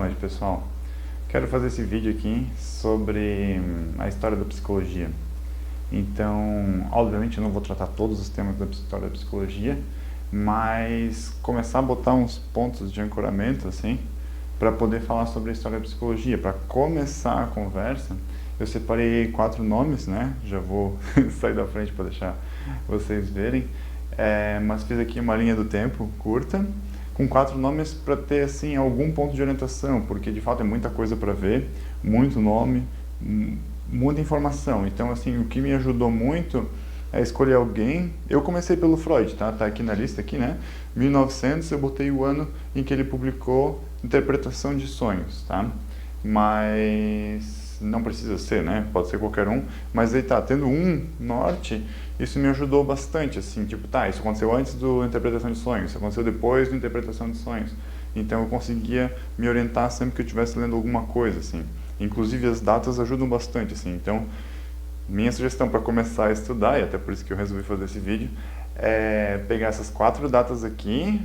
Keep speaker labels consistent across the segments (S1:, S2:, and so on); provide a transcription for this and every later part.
S1: noite, pessoal. Quero fazer esse vídeo aqui sobre a história da psicologia. Então, obviamente eu não vou tratar todos os temas da história da psicologia, mas começar a botar uns pontos de ancoramento, assim, para poder falar sobre a história da psicologia. Para começar a conversa, eu separei 4 nomes, né? Já vou sair da frente para deixar vocês verem, mas fiz aqui uma linha do tempo curta, com 4 nomes para ter assim algum ponto de orientação, porque de fato é muita coisa para ver, muito nome, muita informação. Então assim, o que me ajudou muito é escolher alguém. Eu comecei pelo Freud, tá aqui na lista aqui, né? 1900, eu botei o ano em que ele publicou Interpretação de Sonhos, tá? Mas não precisa ser, né? Pode ser qualquer um, mas aí tendo um norte, isso me ajudou bastante, assim, tipo, isso aconteceu antes do Interpretação de Sonhos, isso aconteceu depois do Interpretação de Sonhos. Então eu conseguia me orientar sempre que eu estivesse lendo alguma coisa, assim. Inclusive as datas ajudam bastante, assim. Então, minha sugestão para começar a estudar, e até por isso que eu resolvi fazer esse vídeo, é pegar essas 4 datas aqui,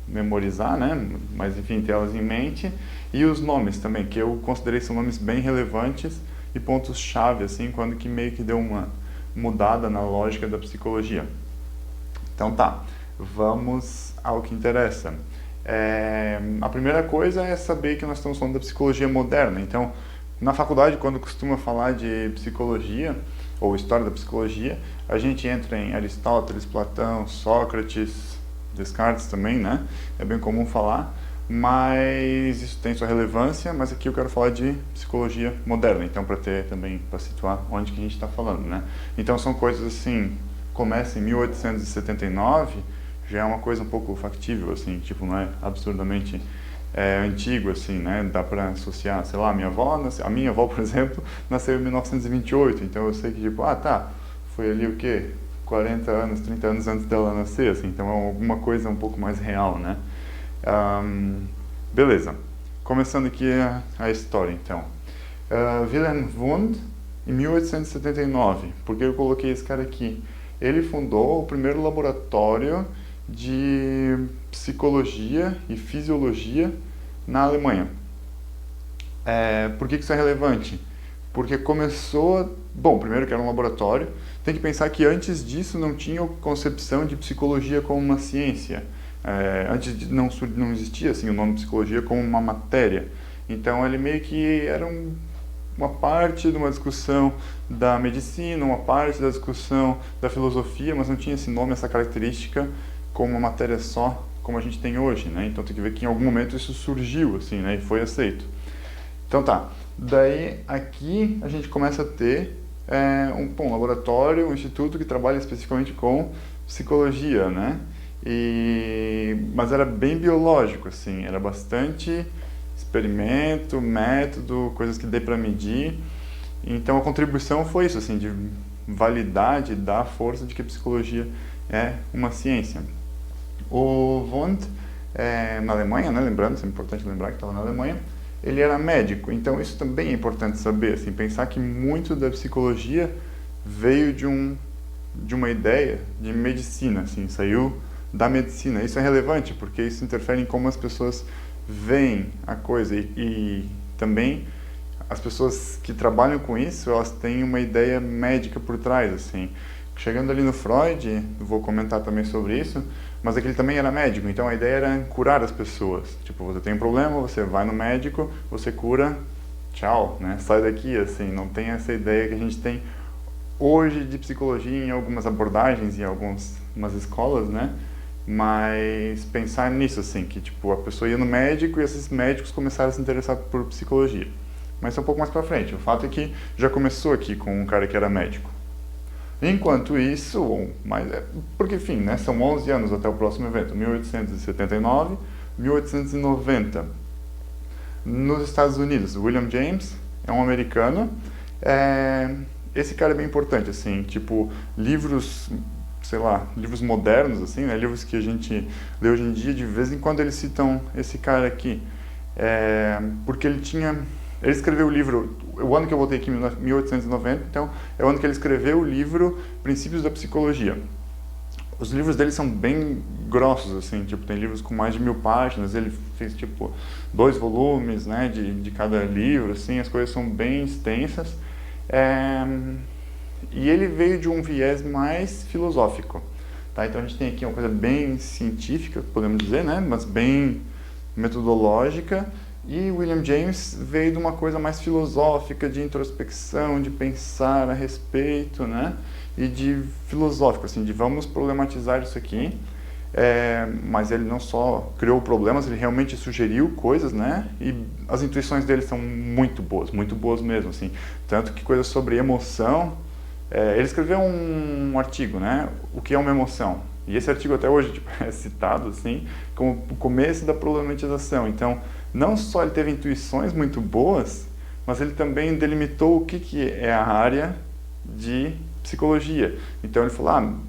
S1: memorizar, né? Mas enfim, ter elas em mente, e os nomes também, que eu considerei são nomes bem relevantes e pontos-chave, assim, quando que meio que deu uma mudada na lógica da psicologia. Então vamos ao que interessa. A primeira coisa é saber que nós estamos falando da psicologia moderna. Então, na faculdade, quando costuma falar de psicologia, ou história da psicologia, a gente entra em Aristóteles, Platão, Sócrates, Descartes também, né? É bem comum falar, mas isso tem sua relevância, mas aqui eu quero falar de psicologia moderna, então para ter também, para situar onde que a gente está falando, né? Então são coisas assim, começa em 1879, já é uma coisa um pouco factível, assim, tipo, não é absurdamente antigo, assim, né? Dá para associar, sei lá, a minha avó, por exemplo, nasceu em 1928, então eu sei que, tipo, foi ali o quê? 40 anos, 30 anos antes dela nascer, assim, então é alguma coisa um pouco mais real, né? Beleza, começando aqui a história, então. Wilhelm Wundt, em 1879, porque eu coloquei esse cara aqui? Ele fundou o primeiro laboratório de psicologia e fisiologia na Alemanha. Por que isso é relevante? Porque começou... Bom, primeiro que era um laboratório, tem que pensar que antes disso não tinha concepção de psicologia como uma ciência. Antes não existia assim, o nome psicologia como uma matéria. Então ele meio que era uma parte de uma discussão da medicina, uma parte da discussão da filosofia, mas não tinha esse nome, essa característica como uma matéria só, como a gente tem hoje, né? Então tem que ver que em algum momento isso surgiu, assim, né? E foi aceito. Então daí aqui a gente começa a ter um laboratório, um instituto que trabalha especificamente com psicologia, né? Mas era bem biológico, assim, era bastante experimento, método, coisas que dê para medir. Então a contribuição foi isso, assim, de validade, dar força de que a psicologia é uma ciência. O Wundt, na Alemanha, né, lembrando, é importante lembrar que estava na Alemanha, ele era médico, então isso também é importante saber, assim, pensar que muito da psicologia veio de uma ideia de medicina, assim, saiu da medicina. Isso é relevante, porque isso interfere em como as pessoas veem a coisa e também as pessoas que trabalham com isso, elas têm uma ideia médica por trás, assim. Chegando ali no Freud, vou comentar também sobre isso, mas aquele também era médico, então a ideia era curar as pessoas. Tipo, você tem um problema, você vai no médico, você cura, tchau, né? Sai daqui, assim, não tem essa ideia que a gente tem hoje de psicologia em algumas abordagens, em algumas escolas, né? Mas pensar nisso, assim, que tipo, a pessoa ia no médico e esses médicos começaram a se interessar por psicologia. Mas é um pouco mais pra frente. O fato é que já começou aqui com um cara que era médico. Enquanto isso, porque enfim, né, são 11 anos até o próximo evento, 1879, 1890. Nos Estados Unidos, William James é um americano. Esse cara é bem importante, assim, tipo, livros, sei lá, livros modernos, assim, né, livros que a gente lê hoje em dia, de vez em quando eles citam esse cara aqui. Porque ele escreveu o livro, o ano que eu botei aqui, 1890, então é o ano que ele escreveu o livro Princípios da Psicologia. os livros dele são bem grossos, assim, tipo, tem livros com mais de 1000 páginas, ele fez, tipo, 2 volumes, né, de cada livro, assim, as coisas são bem extensas. E ele veio de um viés mais filosófico, tá? Então a gente tem aqui uma coisa bem científica, podemos dizer, né, mas bem metodológica, e William James veio de uma coisa mais filosófica, de introspecção, de pensar a respeito, né, e de filosófico, assim, de vamos problematizar isso aqui. Mas ele não só criou problemas, ele realmente sugeriu coisas, né? E as intuições dele são muito boas mesmo, assim. Tanto que coisas sobre emoção, ele escreveu um artigo, né? O que é uma emoção? E esse artigo até hoje tipo, é citado, assim, como o começo da problematização. Então, não só ele teve intuições muito boas, mas ele também delimitou o que é a área de psicologia. Então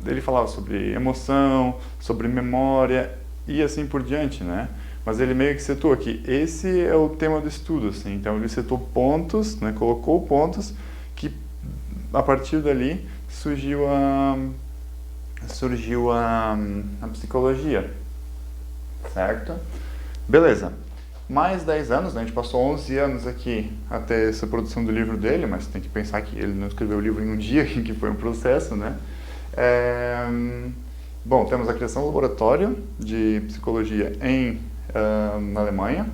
S1: ele falava sobre emoção, sobre memória e assim por diante, né? Mas ele meio que setou aqui, esse é o tema do estudo, assim. Então ele setou pontos, né? Colocou pontos que a partir dali surgiu a psicologia, certo? Beleza. Mais 10 anos, né? A gente passou 11 anos aqui até essa produção do livro dele, mas tem que pensar que ele não escreveu o livro em um dia, que foi um processo, né? Bom, temos a criação do laboratório de psicologia na Alemanha.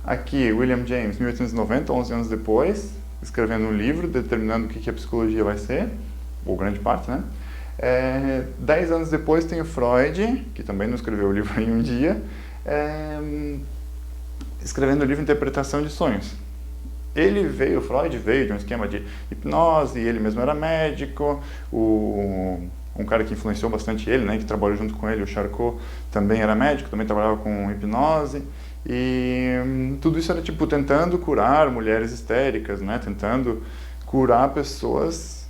S1: Aqui, William James, 1890, 11 anos depois, escrevendo um livro determinando o que a psicologia vai ser, ou grande parte, né? 10 anos depois tem o Freud, que também não escreveu o livro em um dia, escrevendo o livro Interpretação de Sonhos. O Freud veio de um esquema de hipnose, ele mesmo era médico, um cara que influenciou bastante ele, né, que trabalhou junto com ele, o Charcot, também era médico, também trabalhava com hipnose, e tudo isso era tipo tentando curar mulheres histéricas, né, tentando curar pessoas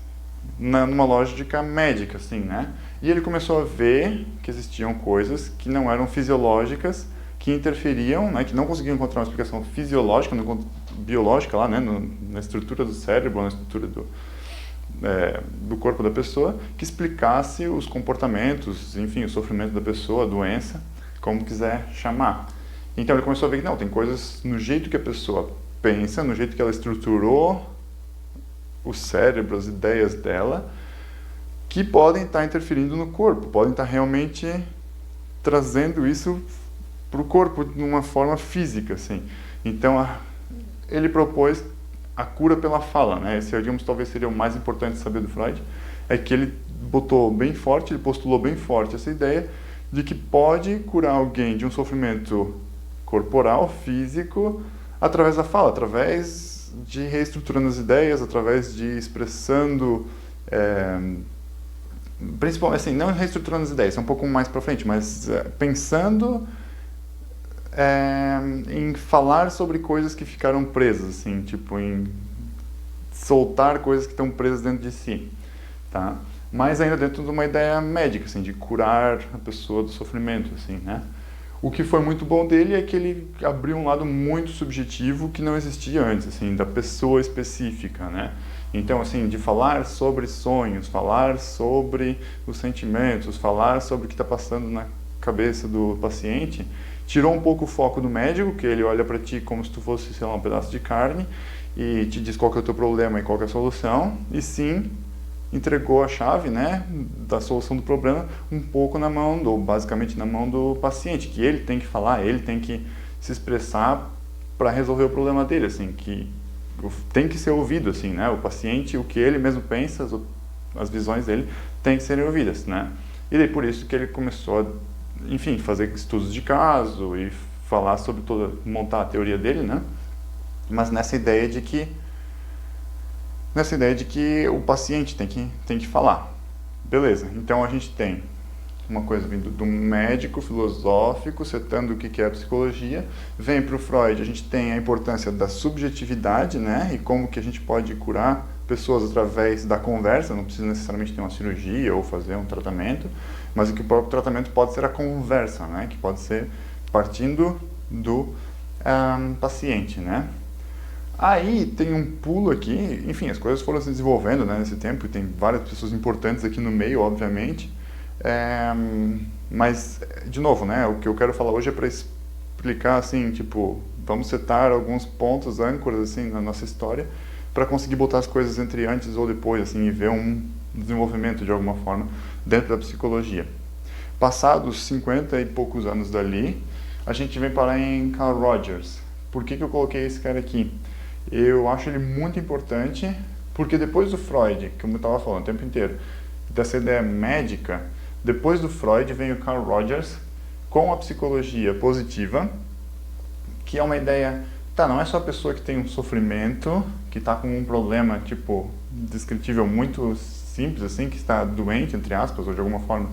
S1: numa lógica médica, assim, né, e ele começou a ver que existiam coisas que não eram fisiológicas, que interferiam, né, que não conseguiam encontrar uma explicação fisiológica, biológica lá, né, na estrutura do cérebro, na estrutura do corpo da pessoa, que explicasse os comportamentos, enfim, o sofrimento da pessoa, a doença, como quiser chamar. Então ele começou a ver que não, tem coisas no jeito que a pessoa pensa, no jeito que ela estruturou o cérebro, as ideias dela, que podem estar interferindo no corpo, podem estar realmente trazendo isso para o corpo de uma forma física, assim. Então, ele propôs a cura pela fala, né? Esse, digamos, talvez seria o mais importante de saber do Freud, é que ele botou bem forte, ele postulou bem forte essa ideia de que pode curar alguém de um sofrimento corporal, físico, através da fala, através de reestruturando as ideias, através de expressando, principalmente, assim, não reestruturando as ideias, é um pouco mais para frente, mas pensando em falar sobre coisas que ficaram presas, assim, tipo, em soltar coisas que estão presas dentro de si, tá? Mas ainda dentro de uma ideia médica, assim, de curar a pessoa do sofrimento, assim, né? O que foi muito bom dele é que ele abriu um lado muito subjetivo que não existia antes, assim, da pessoa específica, né? Então, assim, de falar sobre sonhos, falar sobre os sentimentos, falar sobre o que está passando na cabeça do paciente, tirou um pouco o foco do médico, que ele olha para ti como se tu fosse, sei lá, um pedaço de carne e te diz qual que é o teu problema e qual que é a solução, e sim entregou a chave, né, da solução do problema um pouco na mão basicamente na mão do paciente, que ele tem que falar, ele tem que se expressar para resolver o problema dele, assim, que tem que ser ouvido, assim, né, o paciente, o que ele mesmo pensa, as visões dele tem que serem ouvidas, né, e daí por isso que ele começou a, enfim, fazer estudos de caso e falar sobre montar a teoria dele, né? Mas nessa ideia de que o paciente tem que falar. Beleza, então a gente tem uma coisa vindo do médico filosófico, setando o que é a psicologia, vem para o Freud, a gente tem a importância da subjetividade, né? E como que a gente pode curar pessoas através da conversa, não precisa necessariamente ter uma cirurgia ou fazer um tratamento, mas que o próprio tratamento pode ser a conversa, né? Que pode ser partindo do paciente, né? Aí tem um pulo aqui, enfim, as coisas foram se desenvolvendo, né, nesse tempo, e tem várias pessoas importantes aqui no meio, obviamente, Mas, de novo, né, o que eu quero falar hoje é para explicar, assim, tipo, vamos setar alguns pontos, âncoras, assim, na nossa história, para conseguir botar as coisas entre antes ou depois, assim, e ver um desenvolvimento, de alguma forma, dentro da psicologia. Passados 50 e poucos anos dali, a gente vem parar em Carl Rogers. Por que eu coloquei esse cara aqui? Eu acho ele muito importante, porque depois do Freud, como eu estava falando o tempo inteiro, dessa ideia médica, depois do Freud vem o Carl Rogers com a psicologia positiva, que é uma ideia, tá, não é só a pessoa que tem um sofrimento, que está com um problema, tipo, descritível muito simples, assim, que está doente, entre aspas, ou de alguma forma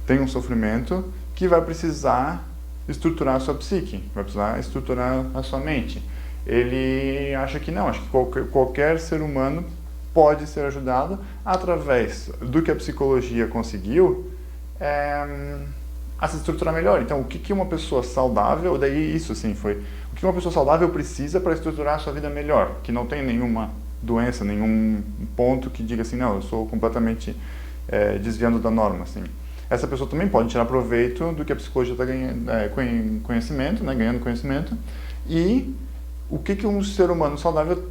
S1: tem um sofrimento, que vai precisar estruturar a sua psique, vai precisar estruturar a sua mente. Ele acha que não, acho que qualquer ser humano pode ser ajudado através do que a psicologia conseguiu a se estruturar melhor. Então, o que uma pessoa saudável, daí isso assim foi, o que uma pessoa saudável precisa para estruturar a sua vida melhor, que não tem nenhuma doença, nenhum ponto que diga assim, não, eu sou completamente desviando da norma, assim. Essa pessoa também pode tirar proveito do que a psicologia está ganhando conhecimento, né, ganhando conhecimento, e o que um ser humano saudável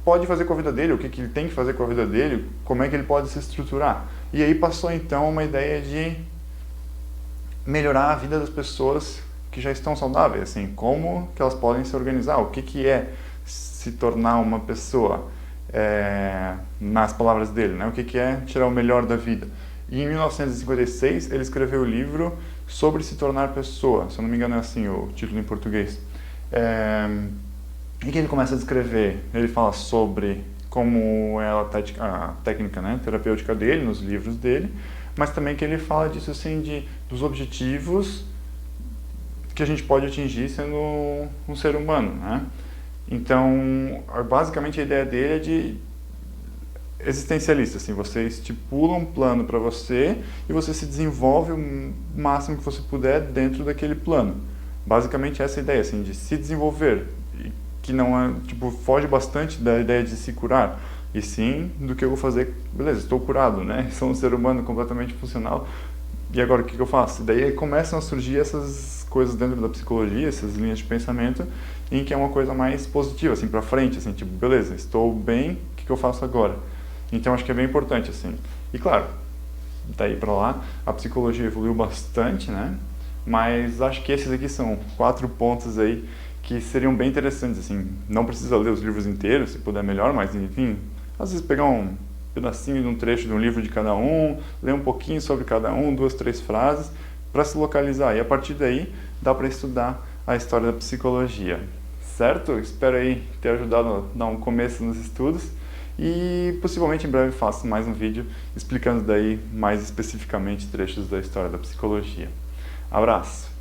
S1: pode fazer com a vida dele, o que ele tem que fazer com a vida dele, como é que ele pode se estruturar. E aí passou então uma ideia de melhorar a vida das pessoas que já estão saudáveis, assim, como que elas podem se organizar, o que é se tornar uma pessoa, nas palavras dele, né, o que é tirar o melhor da vida. E em 1956 ele escreveu o livro Sobre se tornar pessoa, se eu não me engano é assim o título em português. E que ele começa a descrever, ele fala sobre como é a técnica, né, terapêutica dele, nos livros dele, mas também que ele fala disso assim, dos objetivos que a gente pode atingir sendo um ser humano, né? Então, basicamente a ideia dele é de existencialista, assim, você estipula um plano para você e você se desenvolve o máximo que você puder dentro daquele plano. Basicamente essa é a ideia, assim, de se desenvolver, que não é, tipo, foge bastante da ideia de se curar, e sim do que eu vou fazer, beleza, estou curado, né, sou um ser humano completamente funcional, e agora o que eu faço? E daí começam a surgir essas coisas dentro da psicologia, essas linhas de pensamento, em que é uma coisa mais positiva, assim, para frente, assim, tipo, beleza, estou bem, o que eu faço agora? Então acho que é bem importante, assim. E claro, daí para lá, a psicologia evoluiu bastante, né? Mas acho que esses aqui são 4 pontos aí que seriam bem interessantes, assim. Não precisa ler os livros inteiros, se puder melhor, mas enfim, às vezes pegar um pedacinho de um trecho de um livro de cada um, ler um pouquinho sobre cada um, 2, 3 frases, para se localizar. E a partir daí, dá para estudar a história da psicologia. Certo? Espero aí ter ajudado a dar um começo nos estudos. E possivelmente em breve faço mais um vídeo explicando daí mais especificamente trechos da história da psicologia. Abraço!